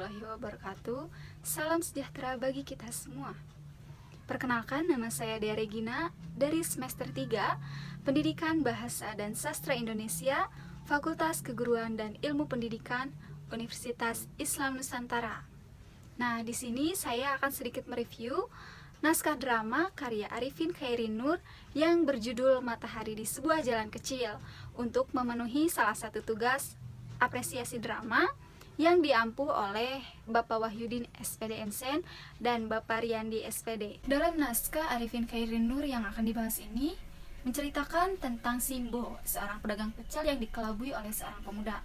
warahmatullahi wabarakatuh. Salam sejahtera bagi kita semua. Perkenalkan, nama saya Dea Regina dari semester 3 Pendidikan Bahasa dan Sastra Indonesia, Fakultas Keguruan dan Ilmu Pendidikan, Universitas Islam Nusantara. Nah, di sini saya akan sedikit mereview naskah drama karya Arifin Khairin Nur yang berjudul Matahari di Sebuah Jalan Kecil untuk memenuhi salah satu tugas apresiasi drama yang diampu oleh Bapak Wahyudin SPD MSen dan Bapak Riyandi SPD. Dalam naskah Arifin Khairin Nur yang akan dibahas ini menceritakan tentang Simbo, seorang pedagang pecel yang dikelabui oleh seorang pemuda.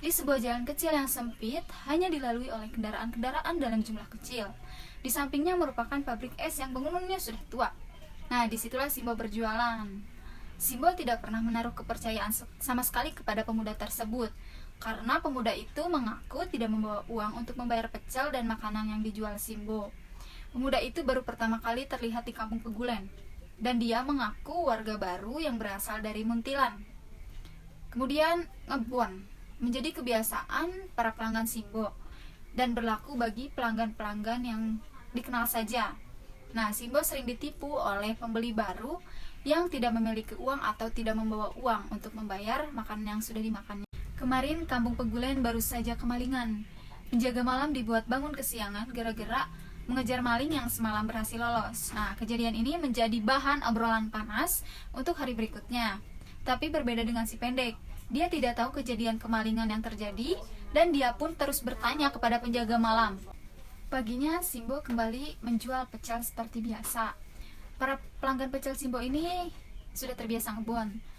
Di sebuah jalan kecil yang sempit, hanya dilalui oleh kendaraan-kendaraan dalam jumlah kecil. Di sampingnya merupakan pabrik es yang bangunannya sudah tua. Nah, disitulah Simbo berjualan. Simbo tidak pernah menaruh kepercayaan sama sekali kepada pemuda tersebut, karena pemuda itu mengaku tidak membawa uang untuk membayar pecel dan makanan yang dijual Simbo. Pemuda itu baru pertama kali terlihat di Kampung Pegulen, dan dia mengaku warga baru yang berasal dari Muntilan. Kemudian ngebon menjadi kebiasaan para pelanggan Simbo dan berlaku bagi pelanggan-pelanggan yang dikenal saja. Nah, Simbo sering ditipu oleh pembeli baru yang tidak memiliki uang atau tidak membawa uang untuk membayar makanan yang sudah dimakannya. Kemarin Kampung Pegulen baru saja kemalingan. Penjaga malam dibuat bangun kesiangan gara-gara mengejar maling yang semalam berhasil lolos. Nah, kejadian ini menjadi bahan obrolan panas untuk hari berikutnya. Tapi berbeda dengan si pendek. Dia tidak tahu kejadian kemalingan yang terjadi dan dia pun terus bertanya kepada penjaga malam. Paginya Simbo kembali menjual pecel seperti biasa. Para pelanggan pecel Simbo ini sudah terbiasa ngebon.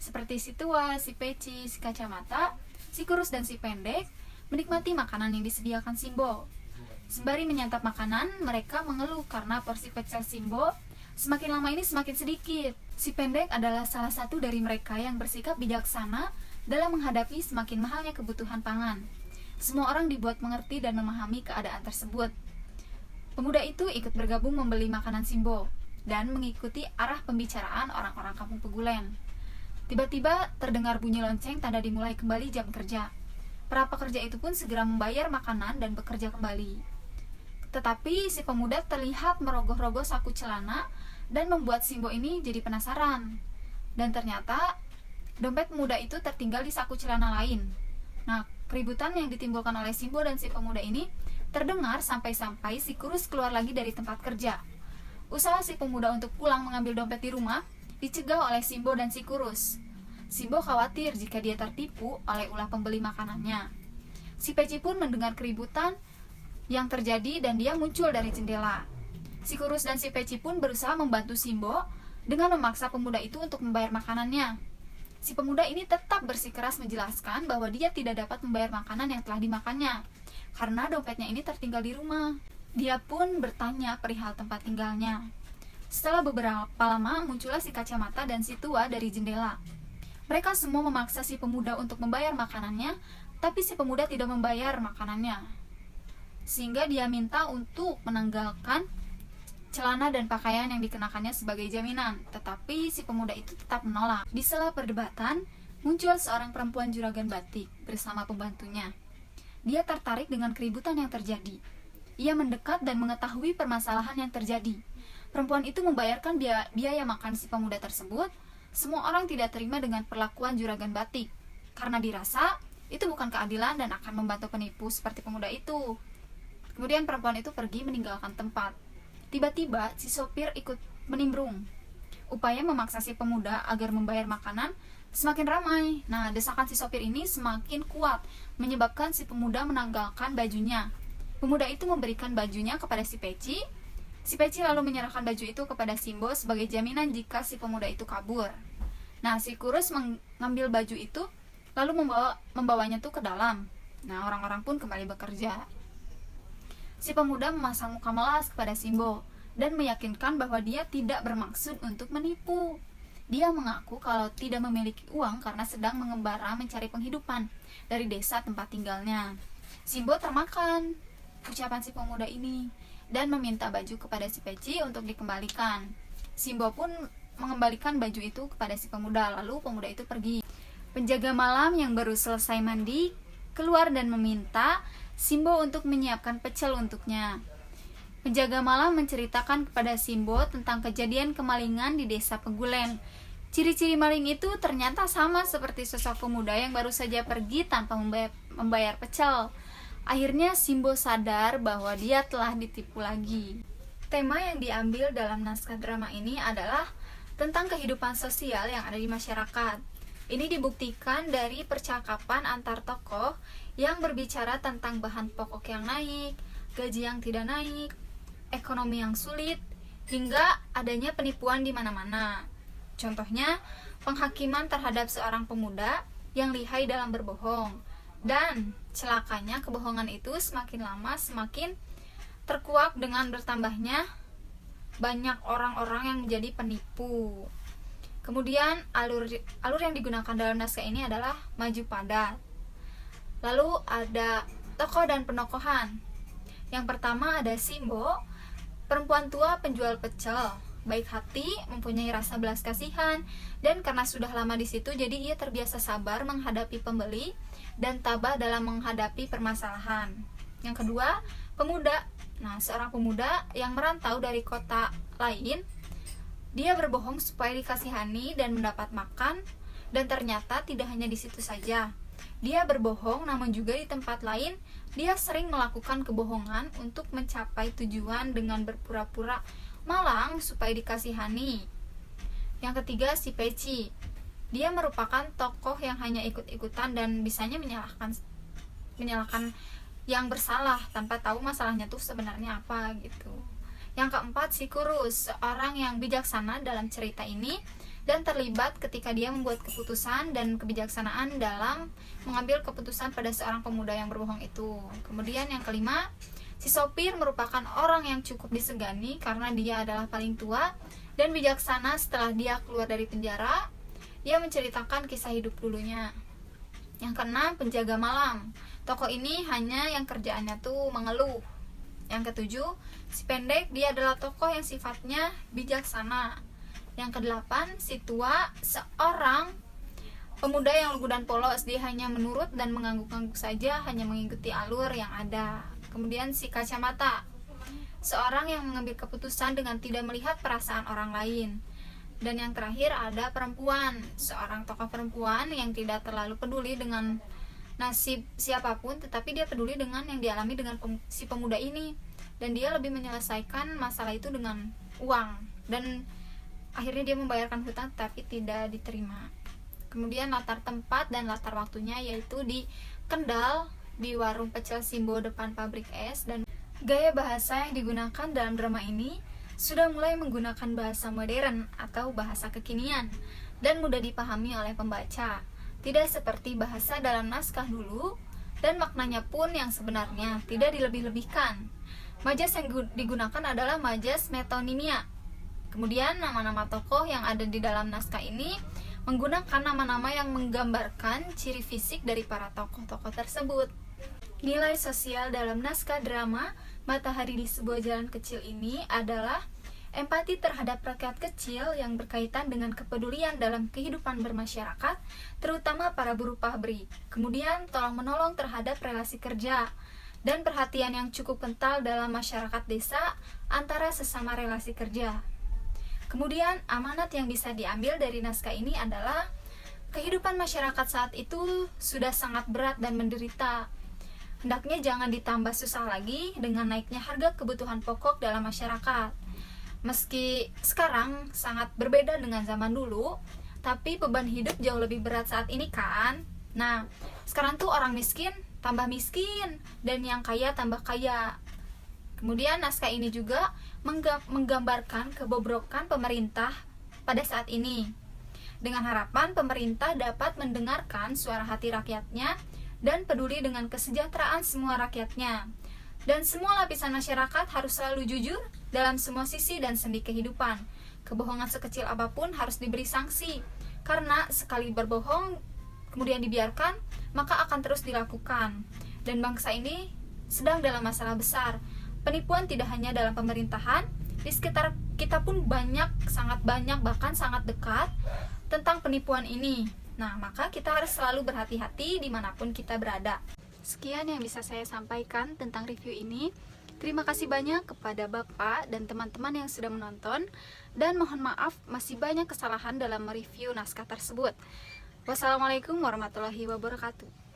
Seperti si tua, si peci, si kacamata, si kurus dan si pendek menikmati makanan yang disediakan Simbo. Sembari menyantap makanan, mereka mengeluh karena porsi pecel Simbo semakin lama ini semakin sedikit. Si pendek adalah salah satu dari mereka yang bersikap bijaksana dalam menghadapi semakin mahalnya kebutuhan pangan. Semua orang dibuat mengerti dan memahami keadaan tersebut. Pemuda itu ikut bergabung membeli makanan Simbo dan mengikuti arah pembicaraan orang-orang Kampung Pegulen. Tiba-tiba terdengar bunyi lonceng tanda dimulai kembali jam kerja. Para pekerja itu pun segera membayar makanan dan bekerja kembali. Tetapi si pemuda terlihat merogoh-rogoh saku celana dan membuat Simbo ini jadi penasaran. Dan ternyata dompet pemuda itu tertinggal di saku celana lain. Nah, keributan yang ditimbulkan oleh Simbo dan si pemuda ini terdengar sampai-sampai si kurus keluar lagi dari tempat kerja. Usaha si pemuda untuk pulang mengambil dompet di rumah dicegah oleh Simbo dan si kurus. Simbo khawatir jika dia tertipu oleh ulah pembeli makanannya. Si peci pun mendengar keributan yang terjadi dan dia muncul dari jendela. Si kurus dan si peci pun berusaha membantu Simbo dengan memaksa pemuda itu untuk membayar makanannya. Si pemuda ini tetap bersikeras menjelaskan bahwa dia tidak dapat membayar makanan yang telah dimakannya karena dompetnya ini tertinggal di rumah. Dia pun bertanya perihal tempat tinggalnya. Setelah beberapa lama muncullah si kacamata dan si tua dari jendela. Mereka semua memaksa si pemuda untuk membayar makanannya, tapi si pemuda tidak membayar makanannya. Sehingga dia minta untuk menanggalkan celana dan pakaian yang dikenakannya sebagai jaminan, tetapi si pemuda itu tetap menolak. Di sela perdebatan, muncul seorang perempuan juragan batik bersama pembantunya. Dia tertarik dengan keributan yang terjadi. Ia mendekat dan mengetahui permasalahan yang terjadi. Perempuan itu membayarkan biaya makan si pemuda tersebut. Semua orang tidak terima dengan perlakuan juragan batik, karena dirasa itu bukan keadilan dan akan membantu penipu seperti pemuda itu. Kemudian perempuan itu pergi meninggalkan tempat. Tiba-tiba si sopir ikut menimbrung. Upaya memaksa si pemuda agar membayar makanan semakin ramai. Nah, desakan si sopir ini semakin kuat, menyebabkan si pemuda menanggalkan bajunya. Pemuda itu memberikan bajunya kepada si peci. Si peci lalu menyerahkan baju itu kepada Simbo sebagai jaminan jika si pemuda itu kabur. Nah, si kurus mengambil baju itu lalu membawanya tuh ke dalam. Nah, orang-orang pun kembali bekerja. Si pemuda memasang muka melas kepada Simbo dan meyakinkan bahwa dia tidak bermaksud untuk menipu. Dia mengaku kalau tidak memiliki uang karena sedang mengembara mencari penghidupan dari desa tempat tinggalnya. Simbo termakan ucapan si pemuda ini dan meminta baju kepada si peci untuk dikembalikan. Simbo pun mengembalikan baju itu kepada si pemuda, lalu pemuda itu pergi. Penjaga malam yang baru selesai mandi keluar dan meminta Simbo untuk menyiapkan pecel untuknya. Penjaga malam menceritakan kepada Simbo tentang kejadian kemalingan di desa Pegulen. Ciri-ciri maling itu ternyata sama seperti sosok pemuda yang baru saja pergi tanpa membayar pecel. Akhirnya Simbo sadar bahwa dia telah ditipu lagi. Tema yang diambil dalam naskah drama ini adalah tentang kehidupan sosial yang ada di masyarakat. Ini dibuktikan dari percakapan antar tokoh yang berbicara tentang bahan pokok yang naik, gaji yang tidak naik, ekonomi yang sulit, hingga adanya penipuan di mana-mana. Contohnya, penghakiman terhadap seorang pemuda yang lihai dalam berbohong. Dan celakanya kebohongan itu semakin lama semakin terkuak dengan bertambahnya banyak orang-orang yang menjadi penipu. Kemudian alur yang digunakan dalam naskah ini adalah maju padat. Lalu ada tokoh dan penokohan. Yang pertama ada Simbo, perempuan tua penjual pecel, baik hati, mempunyai rasa belas kasihan, dan karena sudah lama di situ jadi ia terbiasa sabar menghadapi pembeli dan tabah dalam menghadapi permasalahan. Yang kedua, pemuda. Nah, seorang pemuda yang merantau dari kota lain, dia berbohong supaya dikasihani dan mendapat makan, dan ternyata tidak hanya di situ saja. Dia berbohong, namun juga di tempat lain dia sering melakukan kebohongan untuk mencapai tujuan dengan berpura-pura malang supaya dikasihani. Yang ketiga, si Peci. Dia merupakan tokoh yang hanya ikut-ikutan dan bisanya menyalahkan yang bersalah tanpa tahu masalahnya tuh sebenarnya apa gitu. Yang keempat, si Kurus, seorang yang bijaksana dalam cerita ini dan terlibat ketika dia membuat keputusan dan kebijaksanaan dalam mengambil keputusan pada seorang pemuda yang berbohong itu. Kemudian yang kelima, si Sopir merupakan orang yang cukup disegani karena dia adalah paling tua dan bijaksana. Setelah dia keluar dari penjara, dia menceritakan kisah hidup dulunya. Yang keenam, penjaga malam. Tokoh ini hanya yang kerjaannya tuh mengeluh. Yang ketujuh, si Pendek, dia adalah tokoh yang sifatnya bijaksana. Yang kedelapan, si Tua, seorang pemuda yang lugu dan polos. Dia hanya menurut dan mengangguk-angguk saja, hanya mengikuti alur yang ada. Kemudian si Kacamata, seorang yang mengambil keputusan dengan tidak melihat perasaan orang lain. Dan yang terakhir ada perempuan, seorang tokoh perempuan yang tidak terlalu peduli dengan nasib siapapun, tetapi dia peduli dengan yang dialami dengan si pemuda ini, dan dia lebih menyelesaikan masalah itu dengan uang, dan akhirnya dia membayarkan hutang tetapi tidak diterima. Kemudian latar tempat dan latar waktunya yaitu di Kendal, di warung pecel Simbo depan pabrik es. Dan gaya bahasa yang digunakan dalam drama ini sudah mulai menggunakan bahasa modern atau bahasa kekinian dan mudah dipahami oleh pembaca. Tidak seperti bahasa dalam naskah dulu, dan maknanya pun yang sebenarnya tidak dilebih-lebihkan. Majas yang digunakan adalah majas metonimia. Kemudian nama-nama tokoh yang ada di dalam naskah ini menggunakan nama-nama yang menggambarkan ciri fisik dari para tokoh-tokoh tersebut. Nilai sosial dalam naskah drama Matahari di Sebuah Jalan Kecil ini adalah empati terhadap rakyat kecil yang berkaitan dengan kepedulian dalam kehidupan bermasyarakat, terutama para buruh pabrik. Kemudian tolong-menolong terhadap relasi kerja dan perhatian yang cukup kental dalam masyarakat desa antara sesama relasi kerja. Kemudian amanat yang bisa diambil dari naskah ini adalah kehidupan masyarakat saat itu sudah sangat berat dan menderita. Hendaknya jangan ditambah susah lagi dengan naiknya harga kebutuhan pokok dalam masyarakat. Meski sekarang sangat berbeda dengan zaman dulu, tapi beban hidup jauh lebih berat saat ini kan. Nah, sekarang tuh orang miskin tambah miskin dan yang kaya tambah kaya. Kemudian naskah ini juga menggambarkan kebobrokan pemerintah pada saat ini, dengan harapan pemerintah dapat mendengarkan suara hati rakyatnya dan peduli dengan kesejahteraan semua rakyatnya. Dan semua lapisan masyarakat harus selalu jujur dalam semua sisi dan sendi kehidupan. Kebohongan sekecil apapun harus diberi sanksi, karena sekali berbohong kemudian dibiarkan, maka akan terus dilakukan. Dan bangsa ini sedang dalam masalah besar. Penipuan tidak hanya dalam pemerintahan, di sekitar kita pun sangat banyak, bahkan sangat dekat tentang penipuan ini. Nah, maka kita harus selalu berhati-hati dimanapun kita berada. Sekian yang bisa saya sampaikan tentang review ini. Terima kasih banyak kepada Bapak dan teman-teman yang sudah menonton, dan mohon maaf masih banyak kesalahan dalam mereview naskah tersebut. Wassalamualaikum warahmatullahi wabarakatuh.